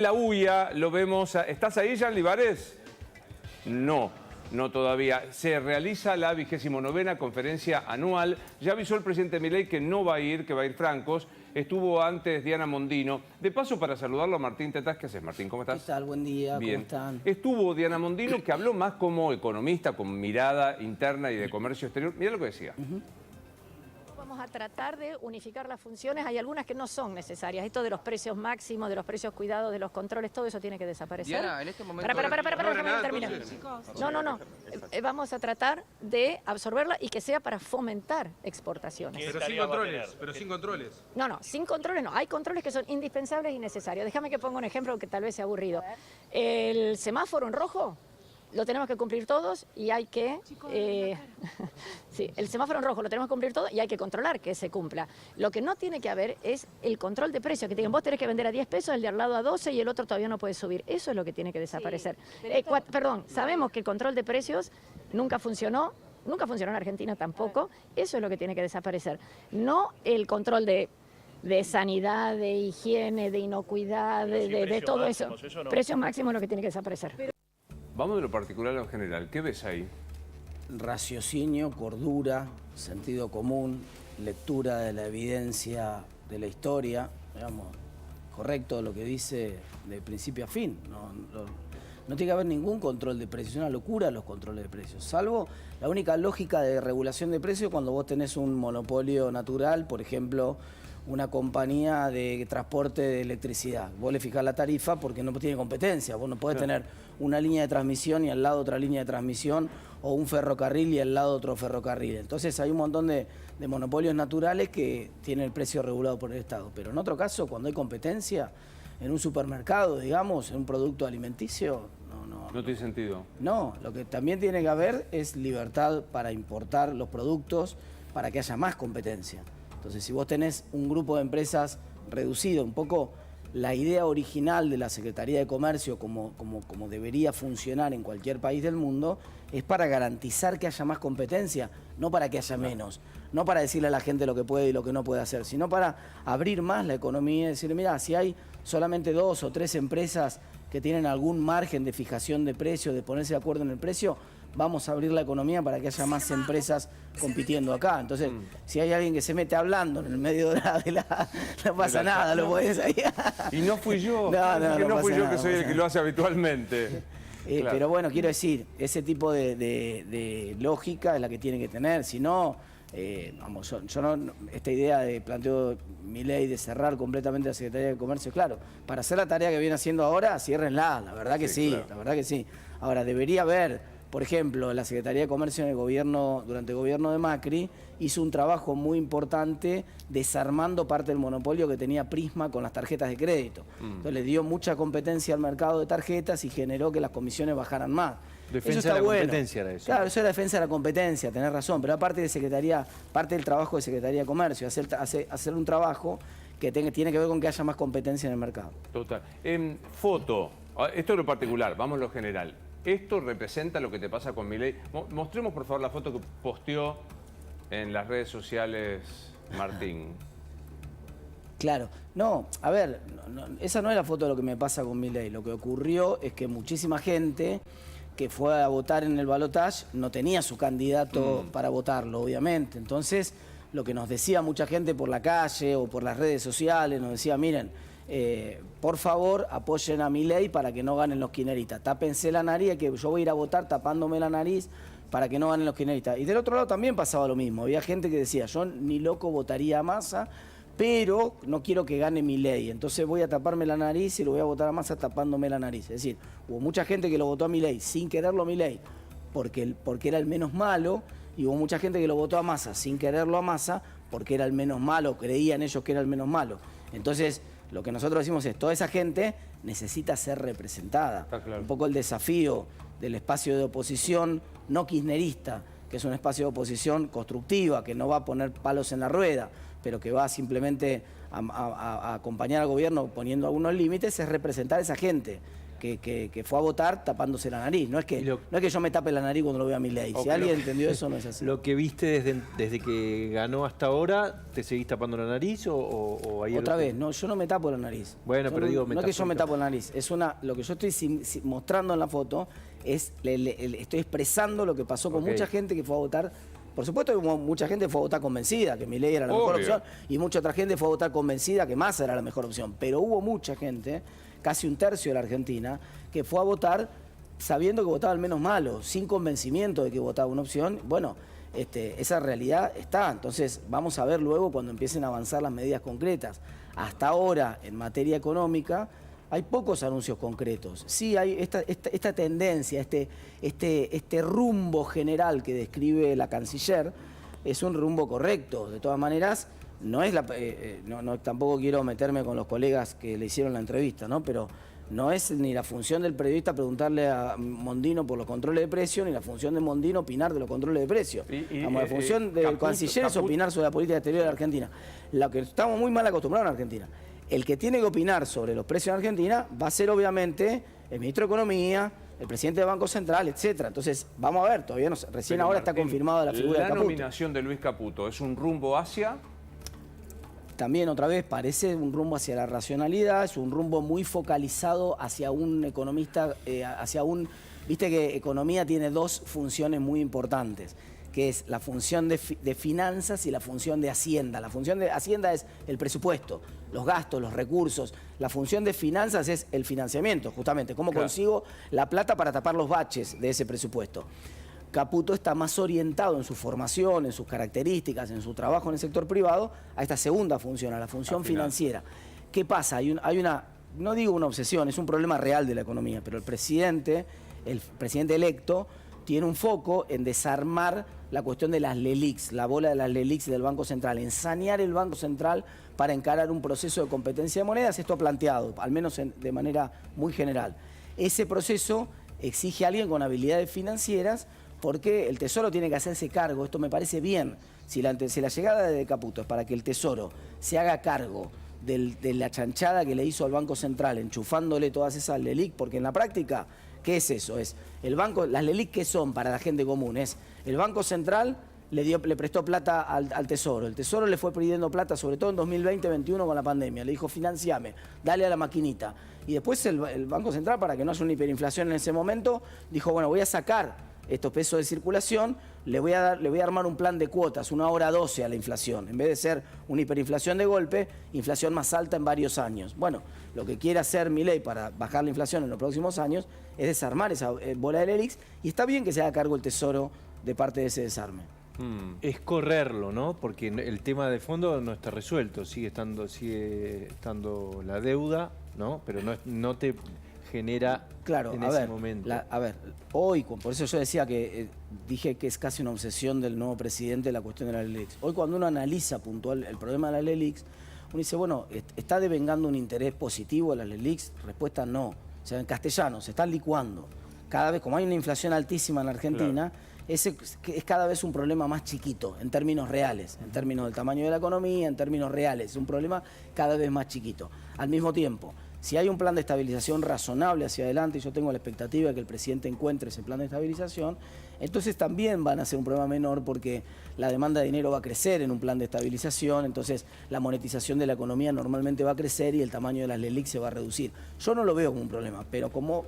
La UIA, lo vemos. ¿Estás ahí, Jean Libares? No, no todavía. Se realiza la 29ª conferencia anual. Ya avisó el presidente Milei que no va a ir, que va a ir Francos. Estuvo antes Diana Mondino. De paso, para saludarlo a Martín Tetaz. ¿Qué haces, Martín? ¿Cómo estás? ¿Qué tal? Buen día. Bien. ¿Cómo están? Estuvo Diana Mondino, que habló más como economista, con mirada interna y de comercio exterior. Mira lo que decía. Vamos a tratar de unificar las funciones. Hay algunas que no son necesarias. Esto de los precios máximos, de los precios cuidados, de los controles, todo eso tiene que desaparecer. Diana, en este momento... Déjame terminar. No. Vamos a tratar de absorberla y que sea para fomentar exportaciones. Pero sin controles, No, sin controles no. Hay controles que son indispensables y necesarios. Déjame que ponga un ejemplo que tal vez sea aburrido. El semáforo en rojo lo tenemos que cumplir todos y hay que... sí, el semáforo en rojo lo tenemos que cumplir todos y hay que controlar que se cumpla. Lo que no tiene que haber es el control de precios, que te digan, vos tenés que vender a 10 pesos, el de al lado a 12 y el otro todavía no puede subir. Eso es lo que tiene que desaparecer. Perdón, sabemos que el control de precios nunca funcionó en Argentina tampoco. Eso es lo que tiene que desaparecer. No el control de sanidad, de higiene, de inocuidad, de todo eso. Precios máximos es lo que tiene que desaparecer. Vamos de lo particular a lo general. ¿Qué ves ahí? Raciocinio, cordura, sentido común, lectura de la evidencia de la historia, digamos, correcto lo que dice de principio a fin. No tiene que haber ningún control de precios, es una locura los controles de precios, salvo la única lógica de regulación de precios cuando vos tenés un monopolio natural, por ejemplo, una compañía de transporte de electricidad. Vos le fijás la tarifa porque no tiene competencia. Vos no podés tener una línea de transmisión y al lado otra línea de transmisión, o un ferrocarril y al lado otro ferrocarril. Entonces hay un montón de monopolios naturales que tienen el precio regulado por el Estado. Pero en otro caso, cuando hay competencia, en un supermercado, digamos, en un producto alimenticio, No tiene sentido. No, lo que también tiene que haber es libertad para importar los productos para que haya más competencia. Entonces, si vos tenés un grupo de empresas reducido, un poco la idea original de la Secretaría de Comercio, como debería funcionar en cualquier país del mundo, es para garantizar que haya más competencia, no para que haya menos. No para decirle a la gente lo que puede y lo que no puede hacer, sino para abrir más la economía y decirle, mira, si hay solamente 2 o 3 empresas que tienen algún margen de fijación de precio, de ponerse de acuerdo en el precio, vamos a abrir la economía para que haya más empresas compitiendo acá. Entonces, si hay alguien que se mete hablando en el medio no pasa nada, lo podés ahí. Y no fui yo, no fui yo que soy el que lo hace habitualmente. Claro. Pero bueno, quiero decir, ese tipo de lógica es la que tiene que tener, si no, vamos, yo no, esta idea de planteo Milei de cerrar completamente la Secretaría de Comercio, claro, para hacer la tarea que viene haciendo ahora, ciérrenla, la verdad que sí, claro. La verdad que sí. Ahora, debería haber... Por ejemplo, la Secretaría de Comercio en el gobierno, durante el gobierno de Macri, hizo un trabajo muy importante desarmando parte del monopolio que tenía Prisma con las tarjetas de crédito. Entonces le dio mucha competencia al mercado de tarjetas y generó que las comisiones bajaran más. Defensa de la competencia era eso. Claro, eso era defensa de la competencia, tenés razón, pero aparte parte del trabajo de Secretaría de Comercio, hacer un trabajo que tiene que ver con que haya más competencia en el mercado. Total. Foto, esto es lo particular, vamos a lo general. ¿Esto representa lo que te pasa con Milei? Mostremos, por favor, la foto que posteó en las redes sociales Martín. Claro. No, a ver, esa no es la foto de lo que me pasa con Milei. Lo que ocurrió es que muchísima gente que fue a votar en el balotaje no tenía su candidato para votarlo, obviamente. Entonces, lo que nos decía mucha gente por la calle o por las redes sociales, nos decía, miren, por favor, apoyen a Milei para que no ganen los kirchneristas. Tápense la nariz, que yo voy a ir a votar tapándome la nariz para que no ganen los kirchneristas. Y del otro lado también pasaba lo mismo. Había gente que decía, yo ni loco votaría a Massa, pero no quiero que gane Milei. Entonces voy a taparme la nariz y lo voy a votar a Massa tapándome la nariz. Es decir, hubo mucha gente que lo votó a Milei sin quererlo a Milei porque era el menos malo, y hubo mucha gente que lo votó a Massa sin quererlo a Massa porque era el menos malo, creían ellos que era el menos malo. Entonces, lo que nosotros decimos es, toda esa gente necesita ser representada. Claro. Un poco el desafío del espacio de oposición no kirchnerista, que es un espacio de oposición constructiva, que no va a poner palos en la rueda, pero que va simplemente a acompañar al gobierno poniendo algunos límites, es representar a esa gente que fue a votar tapándose la nariz. No es que yo me tape la nariz cuando lo veo a Milei. Si alguien entendió eso, no es así. ¿Lo que viste desde que ganó hasta ahora, te seguís tapando la nariz o hay Otra vez, no, yo no me tapo la nariz. Bueno, pero digo... No es que yo me tapo la nariz, lo que yo estoy mostrando en la foto es, estoy expresando lo que pasó con mucha gente que fue a votar. Por supuesto que mucha gente fue a votar convencida que Milei era la mejor opción y mucha otra gente fue a votar convencida que Massa era la mejor opción. Pero hubo mucha gente, casi un tercio de la Argentina, que fue a votar sabiendo que votaba el menos malo, sin convencimiento de que votaba una opción. Bueno, esa realidad está. Entonces vamos a ver luego cuando empiecen a avanzar las medidas concretas. Hasta ahora, en materia económica, hay pocos anuncios concretos. Sí hay esta tendencia, este rumbo general que describe la canciller, es un rumbo correcto. De todas maneras, no es tampoco quiero meterme con los colegas que le hicieron la entrevista, ¿no? Pero no es ni la función del periodista preguntarle a Mondino por los controles de precio, ni la función de Mondino opinar de los controles de precio. La función del canciller es opinar sobre la política exterior de la Argentina. Lo que estamos muy mal acostumbrados en Argentina. El que tiene que opinar sobre los precios en Argentina va a ser obviamente el ministro de Economía, el presidente del Banco Central, etcétera. Entonces, vamos a ver, todavía no, recién ahora está confirmada la figura de Caputo. La nominación de Luis Caputo, ¿es un rumbo hacia...? También otra vez parece un rumbo hacia la racionalidad, es un rumbo muy focalizado hacia un economista, viste que economía tiene dos funciones muy importantes, que es la función de finanzas y la función de Hacienda. La función de Hacienda es el presupuesto, los gastos, los recursos. La función de finanzas es el financiamiento, justamente, cómo consigo la plata para tapar los baches de ese presupuesto. Caputo está más orientado en su formación, en sus características, en su trabajo en el sector privado, a esta segunda función, a la función financiera. ¿Qué pasa? Hay una, no digo una obsesión, es un problema real de la economía, pero el presidente electo, tiene un foco en desarmar la cuestión de las LELIQs, la bola de las LELIQs del Banco Central, en sanear el Banco Central para encarar un proceso de competencia de monedas. Esto ha planteado, al menos de manera muy general. Ese proceso exige a alguien con habilidades financieras, porque el Tesoro tiene que hacerse cargo. Esto me parece bien. Si la llegada de Caputo es para que el Tesoro se haga cargo de la chanchada que le hizo al Banco Central, enchufándole todas esas LELIQ, porque en la práctica, ¿qué es eso? Es el banco, las LELIQ, ¿qué son para la gente común? Es el Banco Central le prestó plata al Tesoro. El Tesoro le fue pidiendo plata, sobre todo en 2020-2021 con la pandemia. Le dijo, financiame, dale a la maquinita. Y después el Banco Central, para que no haya una hiperinflación en ese momento, dijo, bueno, voy a sacar estos pesos de circulación, le voy a armar un plan de cuotas, 1/12 a la inflación. En vez de ser una hiperinflación de golpe, inflación más alta en varios años. Bueno, lo que quiere hacer Milei para bajar la inflación en los próximos años es desarmar esa bola de LELIQs, y está bien que se haga cargo el Tesoro de parte de ese desarme. Es correrlo, ¿no? Porque el tema de fondo no está resuelto, sigue estando la deuda, ¿no? Pero no te genera en ese momento. Hoy, por eso yo decía que dije que es casi una obsesión del nuevo presidente la cuestión de la LELIQs. Hoy, cuando uno analiza puntual el problema de la LELIQs, uno dice, bueno, ¿está devengando un interés positivo a las LELIQs? Respuesta no. O sea, en castellano, se están licuando. Cada vez, como hay una inflación altísima en la Argentina, es cada vez un problema más chiquito, en términos reales, en términos del tamaño de la economía, en términos reales. Es un problema cada vez más chiquito. Al mismo tiempo, si hay un plan de estabilización razonable hacia adelante, y yo tengo la expectativa de que el presidente encuentre ese plan de estabilización, entonces también van a ser un problema menor, porque la demanda de dinero va a crecer en un plan de estabilización, entonces la monetización de la economía normalmente va a crecer y el tamaño de las LELIQ se va a reducir. Yo no lo veo como un problema, pero como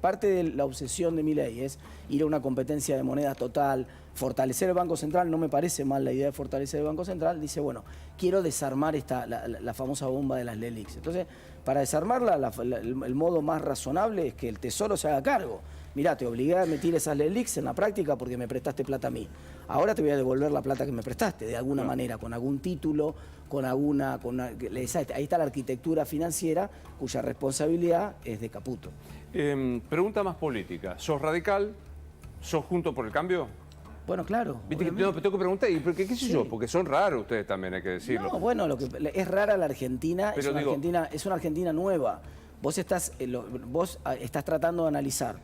parte de la obsesión de Milei es ir a una competencia de moneda total, fortalecer el Banco Central, no me parece mal la idea de fortalecer el Banco Central, dice, bueno, quiero desarmar la famosa bomba de las LELIQs. Entonces, para desarmarla, el modo más razonable es que el Tesoro se haga cargo. Mirá, te obligué a emitir esas LELIQs en la práctica porque me prestaste plata a mí. Ahora te voy a devolver la plata que me prestaste, de alguna manera, con algún título, ahí está la arquitectura financiera, cuya responsabilidad es de Caputo. Pregunta más política. ¿Sos radical? ¿Sos Juntos por el Cambio? Bueno, claro. Viste que tengo que preguntar, ¿y qué sé yo? Porque son raros ustedes también, hay que decirlo. No, bueno, es rara la Argentina, es una Argentina nueva. Vos estás tratando de analizar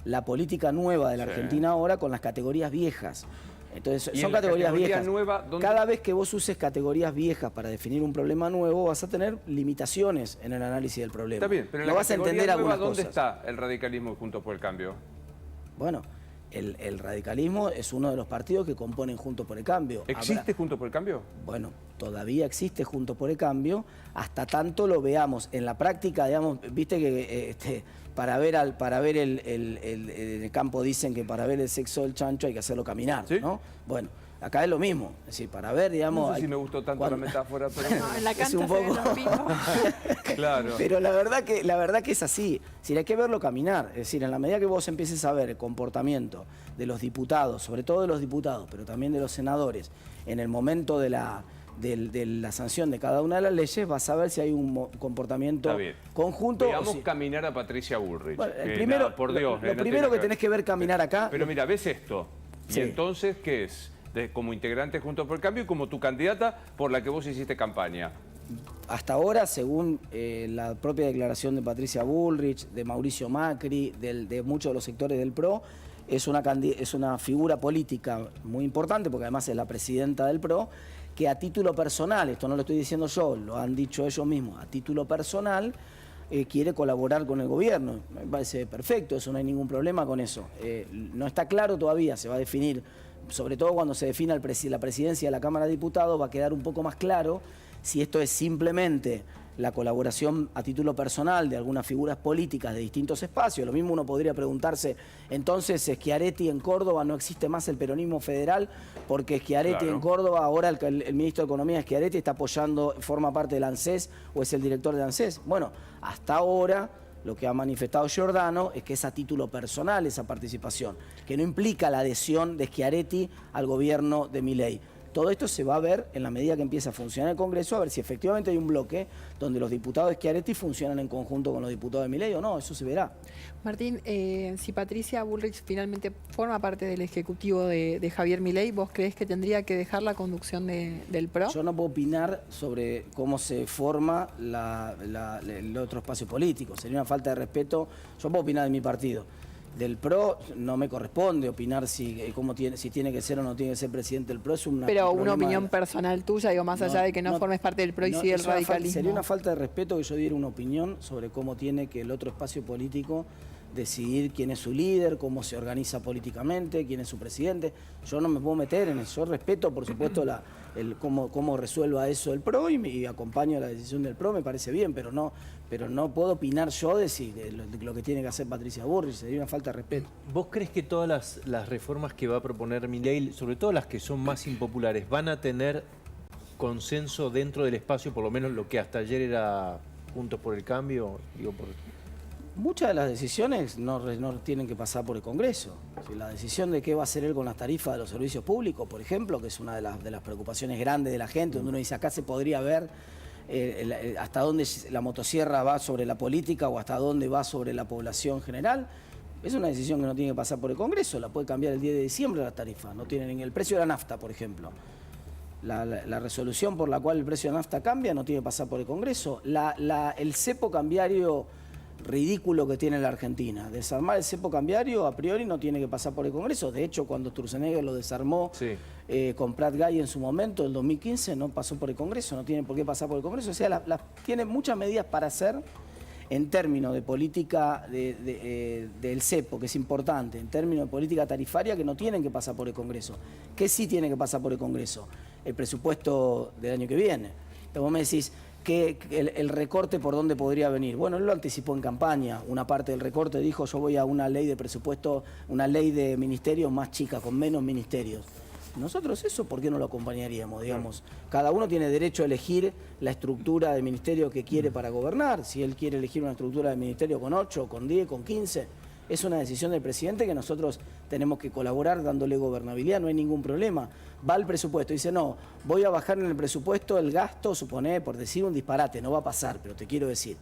la política nueva de la Argentina ahora con las categorías viejas. Entonces, ¿Y son en la categorías categoría viejas. nueva, dónde? Cada vez que vos uses categorías viejas para definir un problema nuevo, vas a tener limitaciones en el análisis del problema. Está bien, pero en no la vas a categoría entender nueva, algunas ¿dónde cosas. está el radicalismo y Juntos por el Cambio? Bueno, el radicalismo es uno de los partidos que componen Juntos por el Cambio. ¿Existe Juntos por el Cambio? Bueno, todavía existe Juntos por el Cambio, hasta tanto lo veamos. En la práctica, digamos, viste que para ver el campo dicen que para ver el sexo del chancho hay que hacerlo caminar, ¿Sí? ¿no? Bueno, acá es lo mismo. Es decir, para ver, digamos... No sé si me gustó tanto la metáfora, pero... No, en la Es cancha un se ven poco- los picos. Claro. Pero la verdad que es así. Si hay que verlo caminar, es decir, en la medida que vos empieces a ver el comportamiento de los diputados, sobre todo de los diputados, pero también de los senadores, en el momento de la sanción de cada una de las leyes, vas a ver si hay un comportamiento Está bien. conjunto. o Veamos si- caminar a Patricia Bullrich. Bueno, el que primero, nada, por Dios, lo no primero tiene que tenés que ver caminar acá... Pero mira, ves esto. Sí. Y entonces, ¿qué es? Como integrante Juntos por el Cambio y como tu candidata por la que vos hiciste campaña. Hasta ahora, según la propia declaración de Patricia Bullrich, de Mauricio Macri, de muchos de los sectores del PRO, es una figura política muy importante, porque además es la presidenta del PRO, que a título personal, esto no lo estoy diciendo yo, lo han dicho ellos mismos, a título personal, quiere colaborar con el gobierno. Me parece perfecto, eso no hay ningún problema con eso. No está claro todavía, se va a definir, sobre todo cuando se defina la presidencia de la Cámara de Diputados, va a quedar un poco más claro si esto es simplemente la colaboración a título personal de algunas figuras políticas de distintos espacios. Lo mismo uno podría preguntarse, entonces Schiaretti en Córdoba no existe más el peronismo federal porque Schiaretti Claro. en Córdoba, ahora el ministro de Economía Schiaretti está apoyando, forma parte del ANSES o es el director de ANSES. Bueno, hasta ahora lo que ha manifestado Giordano es que es a título personal esa participación, que no implica la adhesión de Schiaretti al gobierno de Milei. Todo esto se va a ver en la medida que empiece a funcionar el Congreso, a ver si efectivamente hay un bloque donde los diputados de Schiaretti funcionan en conjunto con los diputados de Milei o no, eso se verá. Martín, si Patricia Bullrich finalmente forma parte del ejecutivo de Javier Milei, ¿vos creés que tendría que dejar la conducción del PRO? Yo no puedo opinar sobre cómo se forma el otro espacio político, sería una falta de respeto. Yo puedo opinar de mi partido. Del PRO no me corresponde opinar si tiene que ser o no tiene que ser presidente del PRO. Es Pero problema una opinión de- personal tuya, digo, más allá de que no formes parte del PRO y no, sí el es una falta- radicalismo. Sería una falta de respeto que yo diera una opinión sobre cómo tiene que el otro espacio político decidir quién es su líder, cómo se organiza políticamente, quién es su presidente. Yo no me puedo meter en eso. Yo respeto, por supuesto, cómo resuelva eso el PRO y acompaño la decisión del PRO, me parece bien, pero no puedo opinar yo de lo que tiene que hacer Patricia Bullrich. Sería una falta de respeto. ¿Vos crees que todas las reformas que va a proponer Milei, sobre todo las que son más impopulares, van a tener consenso dentro del espacio, por lo menos lo que hasta ayer era Juntos por el Cambio? Muchas de las decisiones no tienen que pasar por el Congreso. Si la decisión de qué va a hacer él con las tarifas de los servicios públicos, por ejemplo, que es una de las preocupaciones grandes de la gente, donde uno dice acá se podría ver hasta dónde la motosierra va sobre la política o hasta dónde va sobre la población general. Es una decisión que no tiene que pasar por el Congreso, la puede cambiar el 10 de diciembre la tarifa. No tienen el precio de la nafta, por ejemplo. La resolución por la cual el precio de la nafta cambia no tiene que pasar por el Congreso. El cepo cambiario ridículo que tiene la Argentina. Desarmar el cepo cambiario a priori no tiene que pasar por el Congreso. De hecho, cuando Sturzenegger lo desarmó con Prat Gay en su momento, en 2015, no pasó por el Congreso, no tiene por qué pasar por el Congreso. O sea, tiene muchas medidas para hacer en términos de política del cepo, que es importante, en términos de política tarifaria, que no tienen que pasar por el Congreso. ¿Qué sí tiene que pasar por el Congreso? El presupuesto del año que viene. Entonces vos me decís, que el recorte por dónde podría venir. Bueno, él lo anticipó en campaña. Una parte del recorte dijo, yo voy a una ley de presupuesto, una ley de ministerios más chica, con menos ministerios. Nosotros eso, ¿por qué no lo acompañaríamos? Digamos, cada uno tiene derecho a elegir la estructura de ministerio que quiere para gobernar. Si él quiere elegir una estructura de ministerio con 8, con 10, con 15, es una decisión del presidente que nosotros tenemos que colaborar dándole gobernabilidad, no hay ningún problema. Va al presupuesto, dice, no, voy a bajar en el presupuesto el gasto, supone, por decir un disparate, no va a pasar, pero te quiero decir,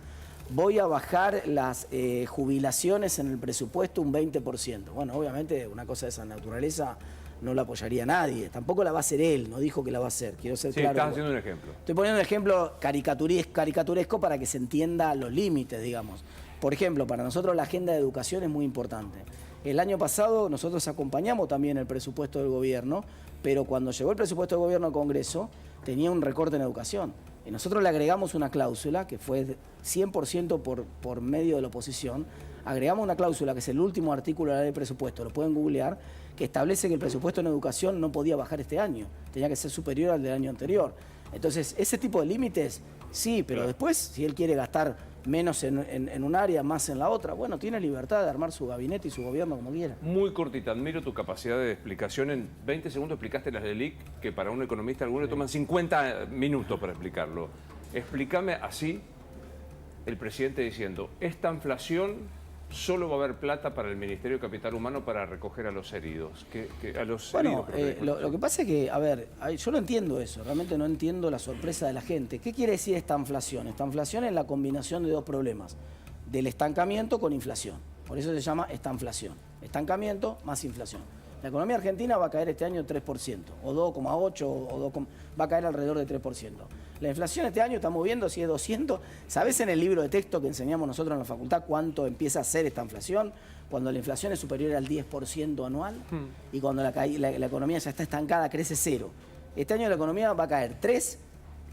voy a bajar las jubilaciones en el presupuesto un 20%. Bueno, obviamente una cosa de esa naturaleza no la apoyaría nadie, tampoco la va a hacer él, no dijo que la va a hacer, quiero ser claro. Estás haciendo un ejemplo. Estoy poniendo un ejemplo caricaturesco para que se entienda los límites, digamos. Por ejemplo, para nosotros la agenda de educación es muy importante. El año pasado nosotros acompañamos también el presupuesto del gobierno, pero cuando llegó el presupuesto del gobierno al Congreso, tenía un recorte en educación. Y nosotros le agregamos una cláusula, que fue 100% por medio de la oposición, agregamos una cláusula, que es el último artículo de la ley de presupuesto, lo pueden googlear, que establece que el presupuesto en educación no podía bajar este año, tenía que ser superior al del año anterior. Entonces, ese tipo de límites, sí, pero después, si él quiere gastar menos en un área, más en la otra, bueno, tiene libertad de armar su gabinete y su gobierno como quiera. Muy cortita, admiro tu capacidad de explicación. En 20 segundos explicaste las de LELIC, que para un economista algunos toman 50 minutos para explicarlo. Explícame así el presidente diciendo, esta inflación solo va a haber plata para el Ministerio de Capital Humano para recoger a los heridos. Bueno, lo que pasa es que, a ver, yo no entiendo eso, realmente no entiendo la sorpresa de la gente. ¿Qué quiere decir esta inflación? Esta inflación es la combinación de dos problemas, del estancamiento con inflación. Por eso se llama estanflación. Estancamiento más inflación. La economía argentina va a caer este año 3%, o 2,8%, o 2, va a caer alrededor de 3%. La inflación este año estamos viendo si es 200. ¿Sabés en el libro de texto que enseñamos nosotros en la facultad cuánto empieza a ser esta inflación? Cuando la inflación es superior al 10% anual y cuando la economía ya está estancada, crece 0. Este año la economía va a caer 3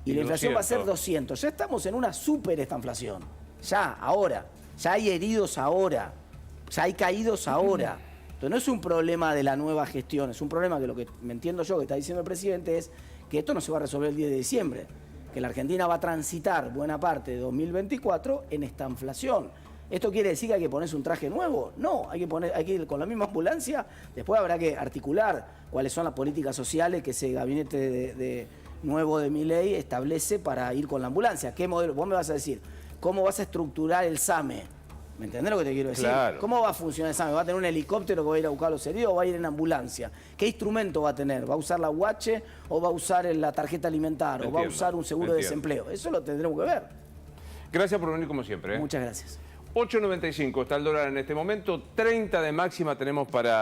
y la inflación va a ser 200. Ya estamos en una super estanflación. Ya, ahora. Ya hay heridos ahora. Ya hay caídos ahora. Entonces no es un problema de la nueva gestión, es un problema que lo que me entiendo yo que está diciendo el presidente es que esto no se va a resolver el 10 de diciembre, que la Argentina va a transitar buena parte de 2024 en esta inflación. ¿Esto quiere decir que hay que ponerse un traje nuevo? No, hay que ir con la misma ambulancia. Después habrá que articular cuáles son las políticas sociales que ese gabinete nuevo de Milei establece para ir con la ambulancia. ¿Qué modelo? Vos me vas a decir, ¿cómo vas a estructurar el SAME? ¿Me entendés lo que te quiero decir? Claro. ¿Cómo va a funcionar el SAME? ¿Va a tener un helicóptero que va a ir a buscar a los heridos o va a ir en ambulancia? ¿Qué instrumento va a tener? ¿Va a usar la UH o va a usar la tarjeta alimentar? ¿O va a usar un seguro de desempleo? Eso lo tendremos que ver. Gracias por venir como siempre. Muchas gracias. 8.95 está el dólar en este momento, 30 de máxima tenemos para...